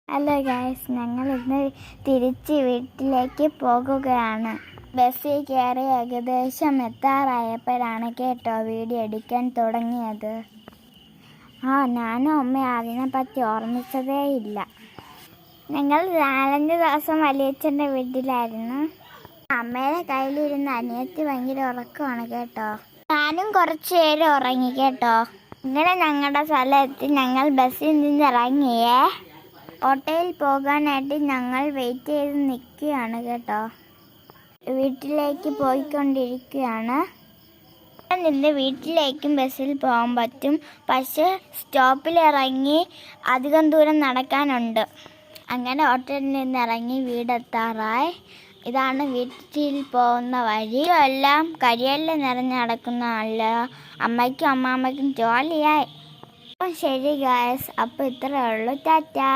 Hello guys, ഞങ്ങൾ ഇന്ന് തിരിച്ച് വീട്ടിലേക്ക് പോകുകയാണ്. ബസ്സിൽ കയറി ഏകദേശം എത്താറായപ്പോഴാണ് കേട്ടോ വീഡിയോ എടുക്കാൻ തുടങ്ങിയത്. ഞാനും അമ്മയും അതിനെപ്പറ്റി ഓർമ്മിച്ചതേ ഇല്ല. ഞങ്ങൾ 4-5 ദിവസം വലിയച്ഛൻ്റെ വീട്ടിലായിരുന്നു. അമ്മയുടെ കയ്യിലിരുന്ന് അനിയത്തി ഭയങ്കര ഉറക്കമാണ് കേട്ടോ. ഞാനും കുറച്ച് നേരം ഉറങ്ങി കേട്ടോ. ഇങ്ങനെ ഞങ്ങളുടെ സ്ഥലത്ത് ഞങ്ങൾ ബസ്സിൽ നിന്ന് ഇറങ്ങിയേ. ഓട്ടോയിൽ പോകാനായിട്ട് ഞങ്ങൾ വെയിറ്റ് ചെയ്ത് നിൽക്കുകയാണ് കേട്ടോ. വീട്ടിലേക്ക് പോയിക്കൊണ്ടിരിക്കുകയാണ്. നിന്ന് വീട്ടിലേക്കും ബസ്സിൽ പോകാൻ പറ്റും, പക്ഷേ സ്റ്റോപ്പിൽ ഇറങ്ങി അധികം ദൂരം നടക്കാനുണ്ട്. അങ്ങനെ ഓട്ടോയിൽ നിന്ന് ഇറങ്ങി വീടെത്താറായി. ഇതാണ് വീട്ടിൽ പോകുന്ന വഴി. എല്ലാം കരിയല്ല നിറഞ്ഞ് നടക്കുന്നതല്ല. അമ്മയ്ക്കും അമ്മാമ്മയ്ക്കും ജോലിയായി. ശരി ഗായ്സ്, അപ്പോൾ ഇത്രയേ ഉള്ളൂ. ടാറ്റാ.